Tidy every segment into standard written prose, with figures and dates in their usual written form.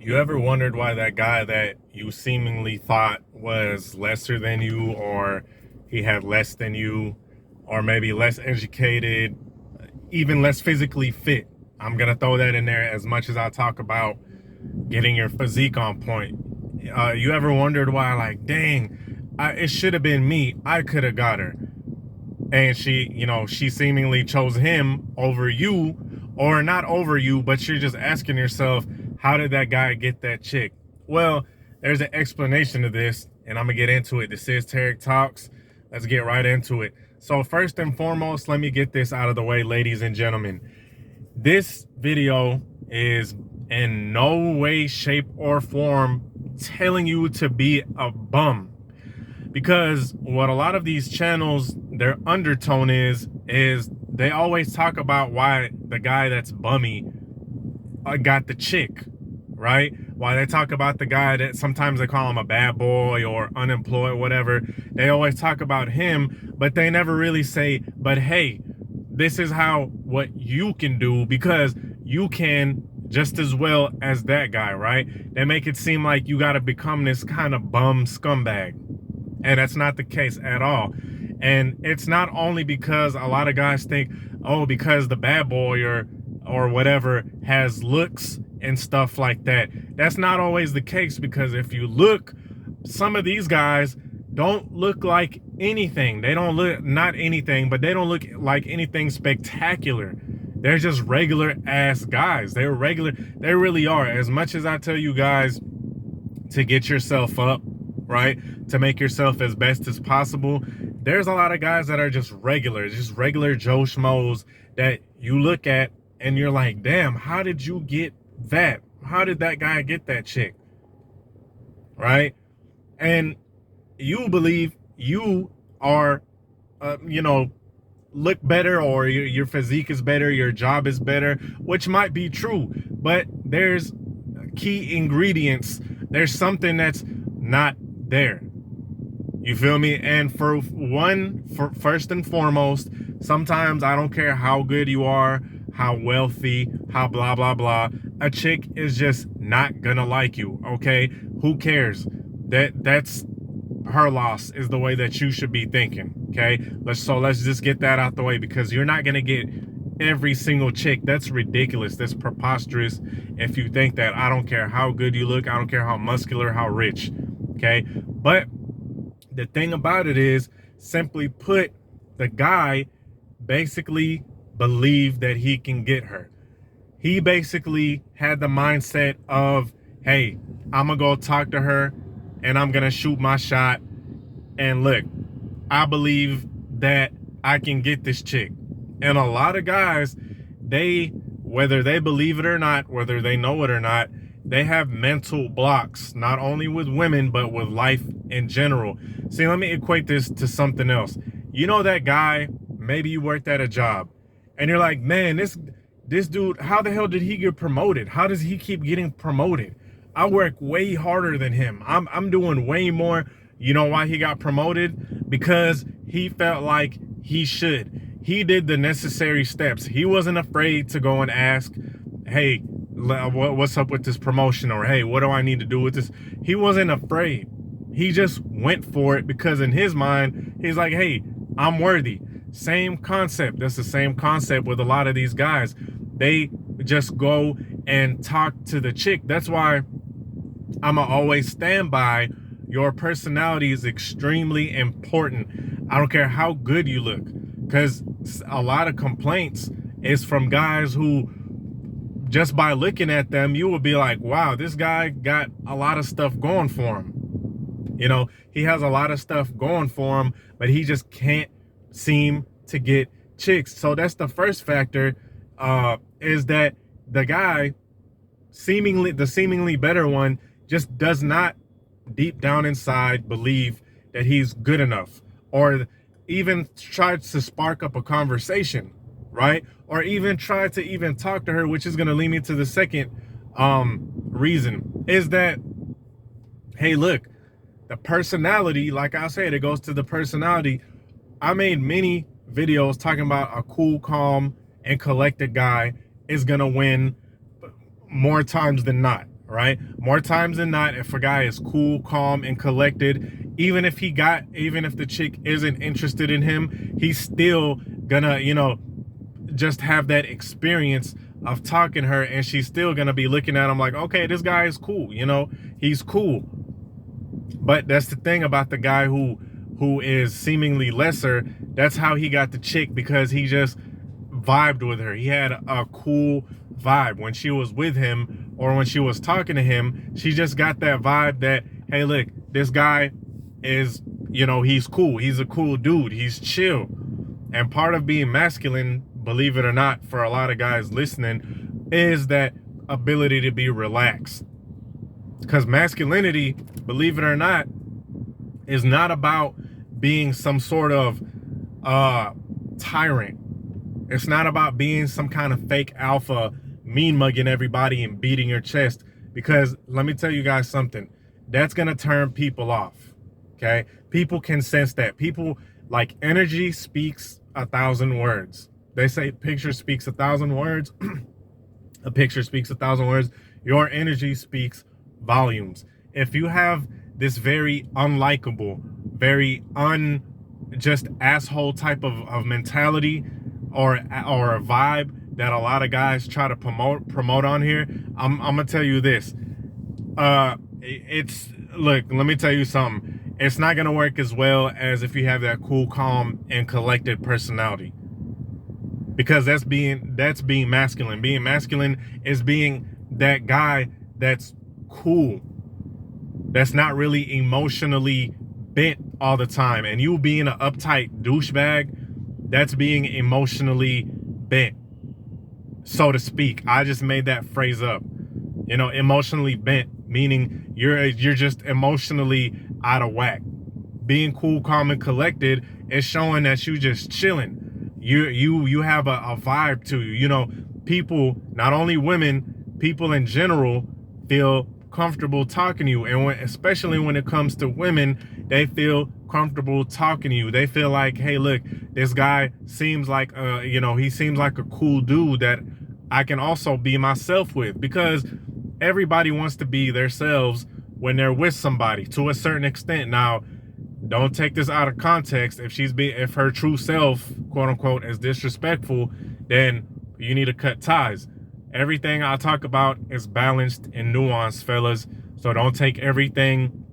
You ever wondered why that guy that you seemingly thought was lesser than you, or he had less than you, or maybe less educated, even less physically fit? I'm going to throw that in there as much as I talk about getting your physique on point. You ever wondered why, like, dang, it should have been me. I could have got her. And she seemingly chose him over you, or not over you, but you're just asking yourself, how did that guy get that chick? Well, there's an explanation to this, and I'm gonna get into it. This is Tarek Talks. Let's get right into it. So first and foremost, let me get this out of the way, ladies and gentlemen. This video is in no way, shape, or form telling you to be a bum. Because what a lot of these channels, their undertone is they always talk about why the guy that's bummy got the chick, right? Why they talk about the guy that sometimes they call him a bad boy or unemployed, whatever. They always talk about him, but they never really say, but hey, this is what you can do, because you can just as well as that guy, right? They make it seem like you got to become this kind of bum scumbag. And that's not the case at all. And it's not only because a lot of guys think, oh, because the bad boy or whatever has looks and stuff like that. That's not always the case, because if you look, some of these guys don't look like anything. They don't look, not anything, but they don't look like anything spectacular. They're just regular ass guys. They're regular. They really are. As much as I tell you guys to get yourself up, right, to make yourself as best as possible, there's a lot of guys that are just regular Joe Schmoes that you look at and you're like, damn, how did you get that? How did that guy get that chick? Right? And you believe you are, look better, or your physique is better, your job is better, which might be true, but there's key ingredients. There's something that's not there. You feel me? And for first and foremost, sometimes I don't care how good you are, how wealthy, how blah, blah, blah, a chick is just not gonna like you, okay? Who cares? That's her loss, is the way that you should be thinking, okay? Let's just get that out the way, because you're not gonna get every single chick. That's ridiculous. That's preposterous if you think that. I don't care how good you look. I don't care how muscular, how rich, okay? But the thing about it is, simply put, the guy basically believed that he can get her. He basically had the mindset of, hey, I'm gonna go talk to her and I'm gonna shoot my shot, and look, I believe that I can get this chick. And a lot of guys, whether they believe it or not, whether they know it or not, they have mental blocks, not only with women, but with life in general. See, let me equate this to something else. You know that guy, maybe you worked at a job, and you're like, man, this dude, how the hell did he get promoted? How does he keep getting promoted? I work way harder than him. I'm doing way more. You know why he got promoted? Because he felt like he should. He did the necessary steps. He wasn't afraid to go and ask, hey, what's up with this promotion? Or, hey, what do I need to do with this? He wasn't afraid. He just went for it, because in his mind, he's like, hey, I'm worthy. Same concept. That's the same concept with a lot of these guys. They just go and talk to the chick. That's why I'ma always stand by, your personality is extremely important. I don't care how good you look, because a lot of complaints is from guys who, just by looking at them, you will be like, wow, this guy got a lot of stuff going for him. You know, he has a lot of stuff going for him, but he just can't seem to get chicks. So that's the first factor, is that the guy, the seemingly better one, just does not deep down inside believe that he's good enough, or even tries to spark up a conversation, right? Or even try to even talk to her, which is going to lead me to the second reason, is that, hey, look, the personality, like I said, it goes to the personality. I made many videos talking about a cool, calm, and collected guy is going to win more times than not, right? More times than not, if a guy is cool, calm, and collected, even if the chick isn't interested in him, he's still gonna, just have that experience of talking to her, and she's still gonna be looking at him like, okay, this guy is cool, he's cool. But that's the thing about the guy who is seemingly lesser. That's how he got the chick, because he just vibed with her. He had a cool vibe when she was with him, or when she was talking to him. She just got that vibe that, hey, look, this guy is, he's cool. He's a cool dude. He's chill. And part of being masculine, believe it or not, for a lot of guys listening, is that ability to be relaxed. Because masculinity, believe it or not, is not about being some sort of tyrant. It's not about being some kind of fake alpha, mean mugging everybody and beating your chest. Because let me tell you guys something, that's gonna turn people off. Okay, people can sense that. People, like, energy speaks 1,000 words. They say picture speaks 1,000 words. A picture speaks 1,000 words. Your energy speaks volumes. If you have this very unlikable, very just asshole type of mentality, or a vibe that a lot of guys try to promote on here, I'm gonna tell you this. Look, let me tell you something. It's not gonna work as well as if you have that cool, calm, and collected personality. Because that's being masculine. Being masculine is being that guy that's cool, that's not really emotionally bent all the time. And you being an uptight douchebag, that's being emotionally bent, so to speak. I just made that phrase up. Emotionally bent, meaning you're just emotionally out of whack. Being cool, calm, and collected is showing that you just chilling. You have a vibe to you. People, not only women, people in general, feel comfortable talking to you. And especially when it comes to women, they feel comfortable talking to you. They feel like, hey, look, this guy seems like he seems like a cool dude that I can also be myself with. Because everybody wants to be themselves when they're with somebody, to a certain extent. Now, don't take this out of context. If her true self, quote unquote, is disrespectful, then you need to cut ties. Everything I talk about is balanced and nuanced, fellas. So don't take everything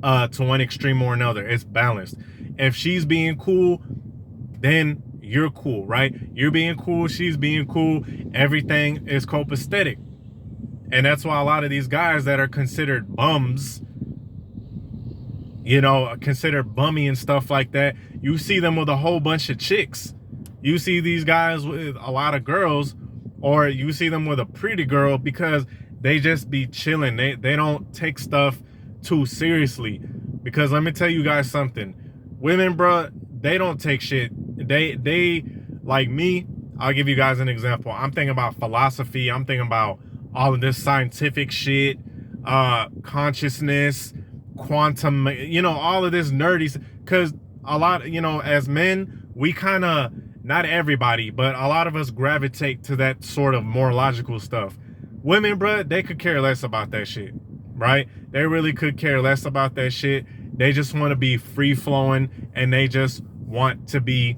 to one extreme or another. It's balanced. If she's being cool, then you're cool, right? You're being cool, she's being cool. Everything is copacetic. And that's why a lot of these guys that are considered bums, considered bummy and stuff like that, you see them with a whole bunch of chicks. You see these guys with a lot of girls, or you see them with a pretty girl, because they just be chilling. They don't take stuff too seriously. Because let me tell you guys something. Women, bro, they don't take shit. They like me. I'll give you guys an example. I'm thinking about philosophy. I'm thinking about all of this scientific shit, consciousness, quantum, all of this nerdy. Because a lot, as men, we kind of, not everybody, but a lot of us gravitate to that sort of more logical stuff. Women, bruh, they could care less about that shit, right? They really could care less about that shit. They just want to be free flowing, and they just want to be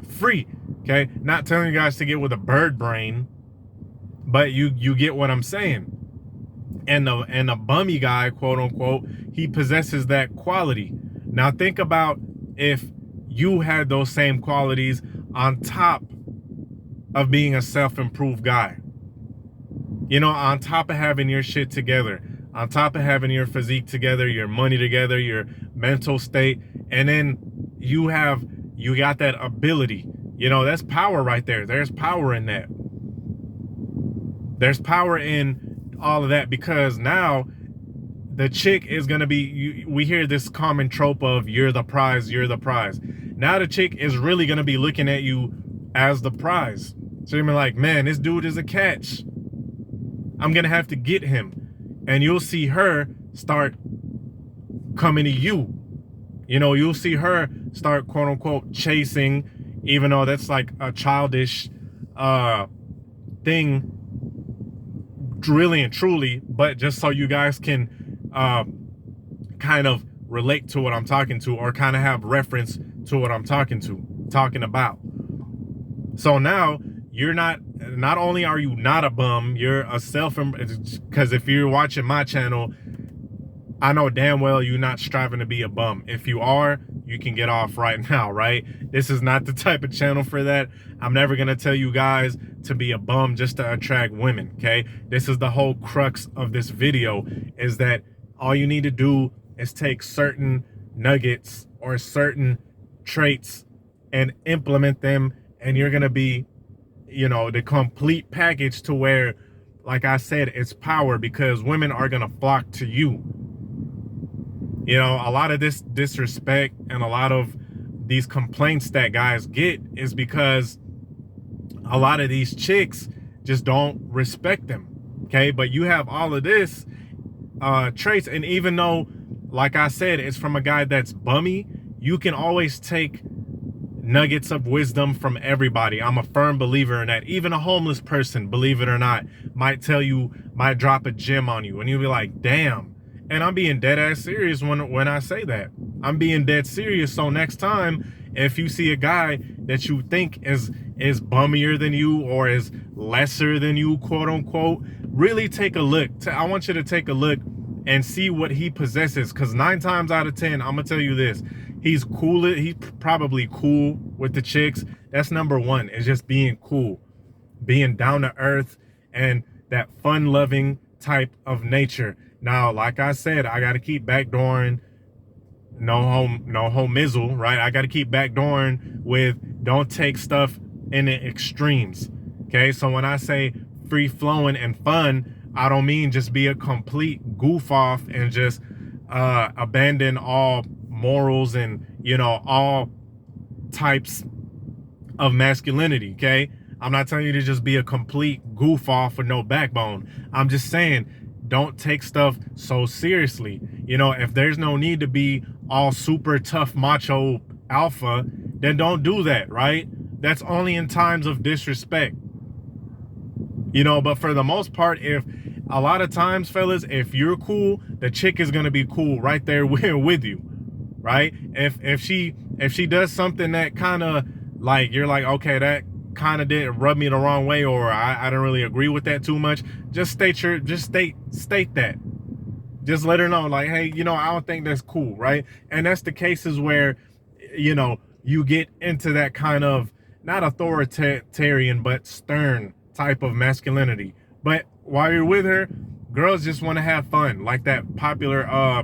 free. Okay, not telling you guys to get with a bird brain, but you get what I'm saying. And the bummy guy, quote unquote, he possesses that quality. Now think about if you had those same qualities on top of being a self-improved guy. On top of having your shit together, on top of having your physique together, your money together, your mental state, and then you got that ability. That's power right there. There's power in that. There's power in all of that, because now the chick is going to be, we hear this common trope of you're the prize, you're the prize. Now the chick is really going to be looking at you as the prize. So you're like, man, this dude is a catch. I'm going to have to get him. And you'll see her start coming to you. You'll see her start, quote unquote, chasing, even though that's like a childish thing really and truly, but just so you guys can kind of relate to what I'm talking to, or kind of have reference to what I'm talking about. So now you're not only are you not a bum, you're a because if you're watching my channel, I know damn well you're not striving to be a bum. If you are, you can get off right now, right? This is not the type of channel for that. I'm never gonna tell you guys to be a bum just to attract women, okay? This is the whole crux of this video, is that all you need to do is take certain nuggets or certain traits and implement them, and you're gonna be, you know, the complete package to where, like I said, it's power, because women are gonna flock to you. You know, a lot of this disrespect and a lot of these complaints that guys get is because a lot of these chicks just don't respect them, okay? But you have all of this traits, and even though, like I said, it's from a guy that's bummy, you can always take nuggets of wisdom from everybody. I'm a firm believer in that. Even a homeless person, believe it or not, might drop a gem on you, and you'll be like, damn. And I'm being dead ass serious when I say that. I'm being dead serious. So next time, if you see a guy that you think is bummier than you or is lesser than you, quote unquote, really take a look. I want you to take a look and see what he possesses. Because 9 times out of 10, I'm gonna tell you this: he's cool. He's probably cool with the chicks. That's number one. Is just being cool, being down to earth, and that fun-loving type of nature. Now, like I said, I got to keep backdooring, no homizzle, right? I got to keep backdooring with don't take stuff in the extremes, okay? So when I say free-flowing and fun, I don't mean just be a complete goof-off and just abandon all morals and, you know, all types of masculinity, okay? I'm not telling you to just be a complete goof-off with no backbone. I'm just saying, don't take stuff so seriously. You know, if there's no need to be all super tough macho alpha, then don't do that, right? That's only in times of disrespect. You know, but for the most part, if a lot of times, fellas, if you're cool, the chick is gonna be cool right there with you, right? If she does something that kind of like, you're like, okay, that kind of didn't rub me the wrong way, or I don't really agree with that too much, just state that. Just let her know, like, hey, you know, I don't think that's cool, right? And that's the cases where, you know, you get into that kind of not authoritarian but stern type of masculinity. But while you're with her, girls just want to have fun, like that popular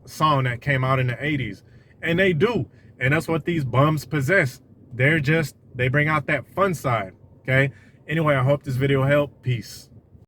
song that came out in the 80s. And they do, and that's what these bums possess. They bring out that fun side, okay? Anyway, I hope this video helped. Peace.